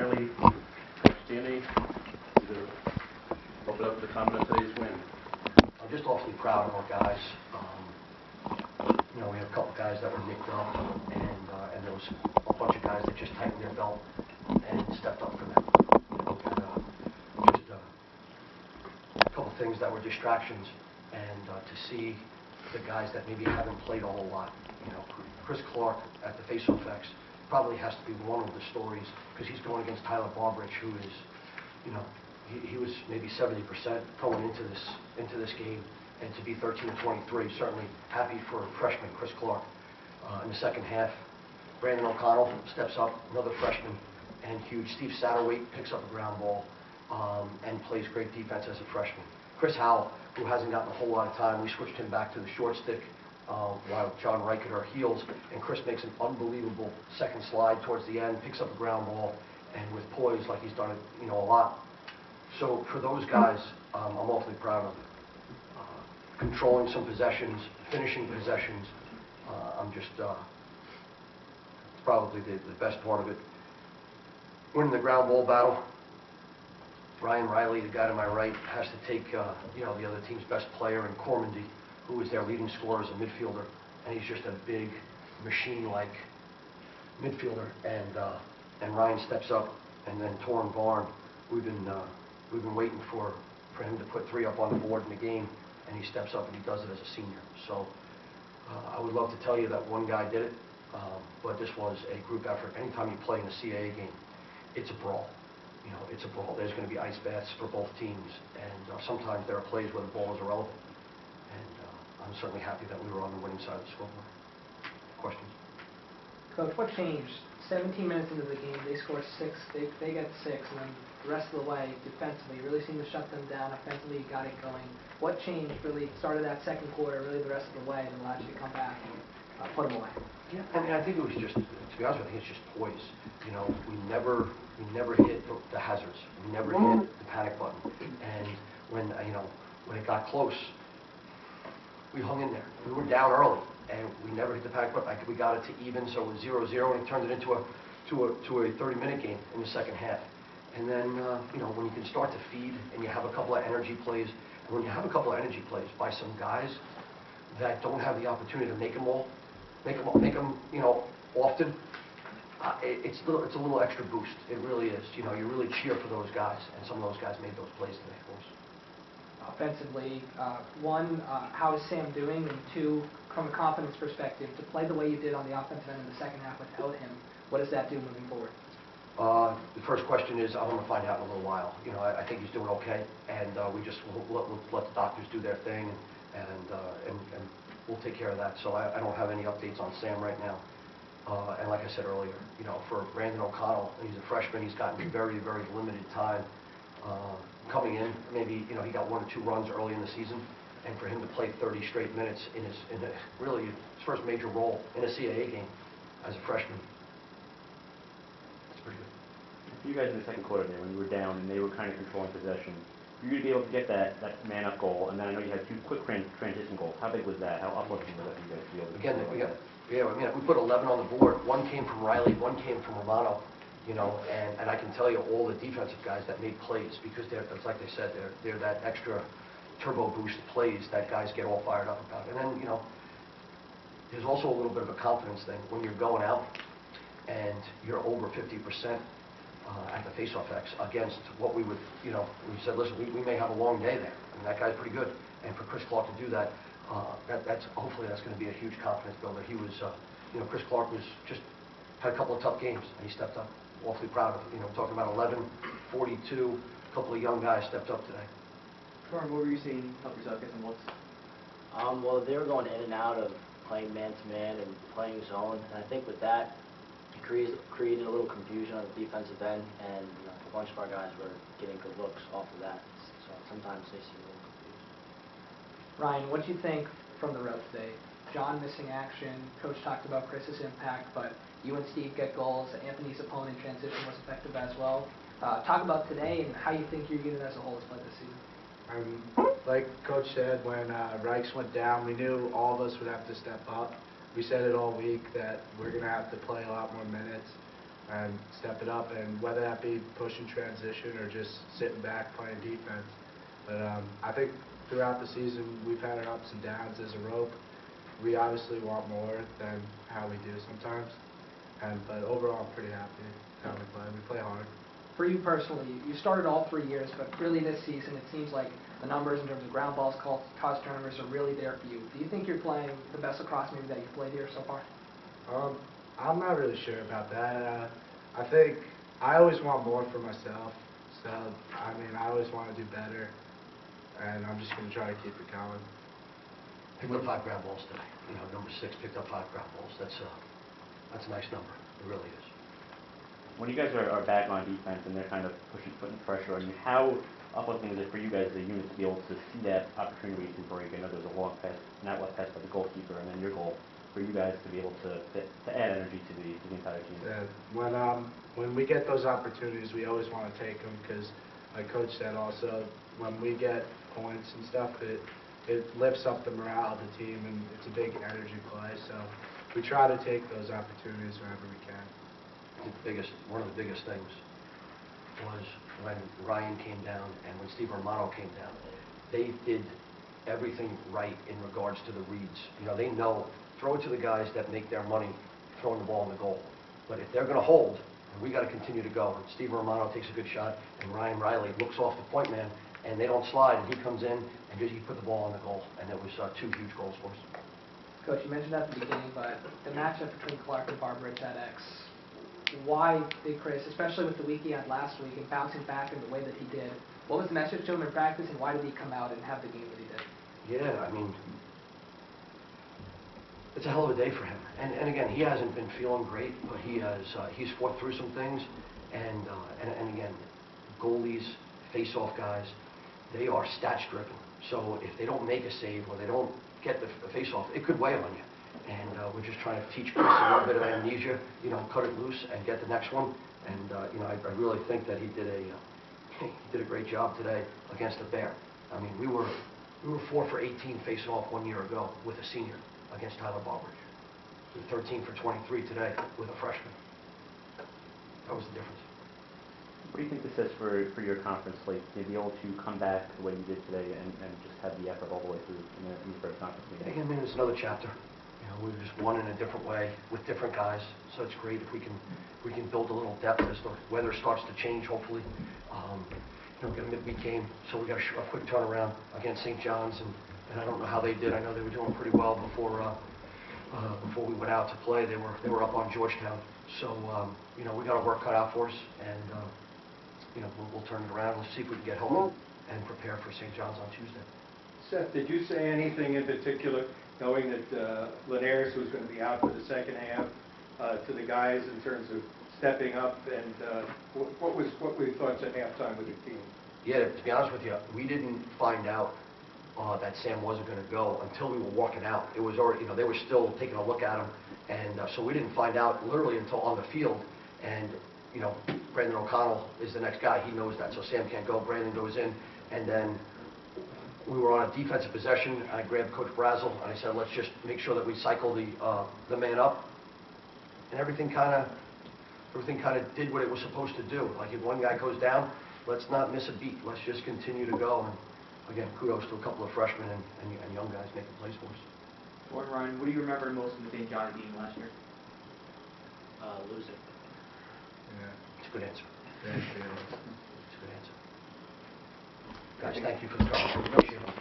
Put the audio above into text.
Riley, Coach Danny, to open up the comment of today's win. I'm just awfully proud of our guys. We had a couple guys that were nicked up, and there was a bunch of guys that just tightened their belt and stepped up for them. Just a couple things that were distractions, and to see the guys that maybe haven't played a whole lot. Chris Clark at the faceoff X probably has to be one of the stories, because he's going against Tyler Barbridge, who is, he was maybe 70% going into this game, and to be 13 of 23, certainly happy for freshman Chris Clark. In the second half, Brandon O'Connell steps up, another freshman, and huge. Steve Satterwhite picks up a ground ball and plays great defense as a freshman. Chris Howell, who hasn't gotten a whole lot of time, we switched him back to the short stick while John Reich at our heels, and Chris makes an unbelievable second slide towards the end, picks up a ground ball, and with poise like he's done it, a lot. So for those guys, I'm awfully proud of controlling some possessions, finishing possessions. It's probably the best part of it. Winning the ground ball battle. Ryan Riley, the guy to my right, has to take the other team's best player in Cormandy, who is their leading scorer as a midfielder, and he's just a big machine-like midfielder. And Ryan steps up, and then Torrin Barn, we've been waiting for him to put 3 up on the board in the game, and he steps up and he does it as a senior. So I would love to tell you that one guy did it, but this was a group effort. Anytime you play in a CAA game, it's a brawl. It's a brawl. There's going to be ice baths for both teams, and sometimes there are plays where the ball is irrelevant. And I'm certainly happy that we were on the winning side of the scoreboard. Questions? Coach, what changed? 17 minutes into the game, they score 6. They get 6, and then the rest of the way, defensively, really seemed to shut them down. Offensively, you got it going. What changed really started that second quarter, really the rest of the way, and allowed you to come back and put them away? Yeah, I think it was just, to be honest with you, it's just poise. We never hit the hazards. We never hit the panic button. And when it got close, we hung in there. We were down early, and we never hit the panic button. We got it to even, so it was 0-0, and it turned it into a 30-minute game in the second half. And then, when you can start to feed, and you have a couple of energy plays, and when you have a couple of energy plays by some guys that don't have the opportunity to make them often, it's a little extra boost. It really is. You really cheer for those guys, and some of those guys made those plays today for us. Offensively, one, how is Sam doing? And two, from a confidence perspective, to play the way you did on the offensive end in the second half without him, what does that do moving forward? The first question is, I'm going to find out in a little while. I think he's doing okay, and we just we'll let the doctors do their thing, and we'll take care of that. So I don't have any updates on Sam right now. And like I said earlier, for Brandon O'Connell, he's a freshman. He's gotten very, very limited time coming in. Maybe he got 1 or 2 runs early in the season, and for him to play 30 straight minutes in really his first major role in a CAA game as a freshman, that's pretty good. For you guys in the second quarter there, when you were down and they were kind of controlling possession, you're going to be able to get that man-up goal, and then I know you had 2 quick transition goals. How big was that? How uplifting was that for you guys to be able to Again, we put 11 on the board. 1 came from Riley, 1 came from Romano, and I can tell you all the defensive guys that made plays, because it's like they said, they're that extra turbo boost plays that guys get all fired up about. And then, there's also a little bit of a confidence thing when you're going out and you're over 50% at the faceoff X against what we would, we said, listen, we may have a long day there. I mean, that guy's pretty good. And for Chris Clark to do that, hopefully that's going to be a huge confidence builder. He was, Chris Clark had a couple of tough games, and he stepped up. Awfully proud of him. Talking about 11, 42, a couple of young guys stepped up today. Torrin, what were you seeing help yourself get some looks? Well, they were going in and out of playing man-to-man and playing zone, and I think with that, it created a little confusion on the defensive end, and a bunch of our guys were getting good looks off of that. So sometimes they seem a little confused. Ryan, what do you think from the road today? John missing action. Coach talked about Chris's impact, but you and Steve get goals. Anthony's opponent transition was effective as well. Talk about today and how you think your unit as a whole has played this season. Like Coach said, when Reichs went down, we knew all of us would have to step up. We said it all week that we're going to have to play a lot more minutes. and step it up, and whether that be pushing transition or just sitting back playing defense. But I think throughout the season we've had our ups and downs as a rope. We obviously want more than how we do sometimes, but overall I'm pretty happy with how we play. We play hard. For you personally, you started all 3 years, but really this season it seems like the numbers in terms of ground balls, caused turnovers are really there for you. Do you think you're playing the best lacrosse maybe that you've played here so far? I'm not really sure about that. I think I always want more for myself. So, I mean, I always want to do better, and I'm just going to try to keep it going. Picked up 5 ground balls today. You know, number 6 picked up 5 ground balls. That's a nice number. It really is. When you guys are back on defense and they're kind of putting pressure on you, how uplifting is it for you guys as a unit to be able to see that opportunity where you can break? I know there's a long pass, not left pass by the goalkeeper, and then your goal for you guys to be able to add energy to the entire team. Yeah, when we get those opportunities, we always want to take them because, like Coach said, also when we get points and stuff, it lifts up the morale of the team, and it's a big energy play. So we try to take those opportunities whenever we can. One of the biggest things was when Ryan came down and when Steve Romano came down. They did everything right in regards to the reads. You know, they know, throw it to the guys that make their money throwing the ball in the goal. But if they're going to hold, we got to continue to go. And Steve Romano takes a good shot, and Ryan Riley looks off the point man, and they don't slide, and he comes in and he put the ball in the goal, and it was 2 huge goals for us. Coach, you mentioned at the beginning, but the matchup between Clark and Barbridge at X, why big praise, especially with the week he had last week and bouncing back in the way that he did? What was the message to him in practice, and why did he come out and have the game that he did? Yeah, I mean, it's a hell of a day for him. And again, he hasn't been feeling great, but he's fought through some things. And again, goalies, face-off guys, they are stats-driven. So if they don't make a save or they don't get the face-off, it could weigh on you. And we're just trying to teach Chris a little bit of amnesia, you know, cut it loose and get the next one. And you know, I really think that he did a great job today against the Bear. I mean, we were 4 for 18 face-off 1 year ago with a senior against Tyler Barbridge. We were 13 for 23 today with a freshman. That was the difference. What do you think this says for your conference slate, to be able to come back the way you did today and just have the effort all the way through in the first conference meeting? I mean, it's another chapter. You know, we've just won in a different way with different guys, so it's great if we can build a little depth as the weather starts to change, hopefully. You know, get a midweek game, so we got a quick turnaround against St. John's, and I don't know how they did. I know they were doing pretty well before we went out to play. They were up on Georgetown, so you know, we got our work cut out for us, and you know, we'll turn it around. We'll see if we can get home and prepare for St. John's on Tuesday. Seth, did you say anything in particular, knowing that Linares was going to be out for the second half, to the guys in terms of stepping up, and what were your thoughts at halftime with your team? Yeah, to be honest with you, we didn't find out that Sam wasn't going to go until we were walking out. It was already, you know, they were still taking a look at him, and so we didn't find out literally until on the field. And you know, Brandon O'Connell is the next guy. He knows that, so Sam can't go. Brandon goes in, and then we were on a defensive possession. I grabbed Coach Brazel, and I said, let's just make sure that we cycle the man up. And everything kind of did what it was supposed to do. Like if one guy goes down, let's not miss a beat. Let's just continue to go. And again, kudos to a couple of freshmen and young guys making plays for us. Or Ryan, what do you remember most of the St. John's game last year? Losing. Yeah. It's a good answer. Thank you. It's a good answer. Guys, thank you for the conversation. Appreciate it.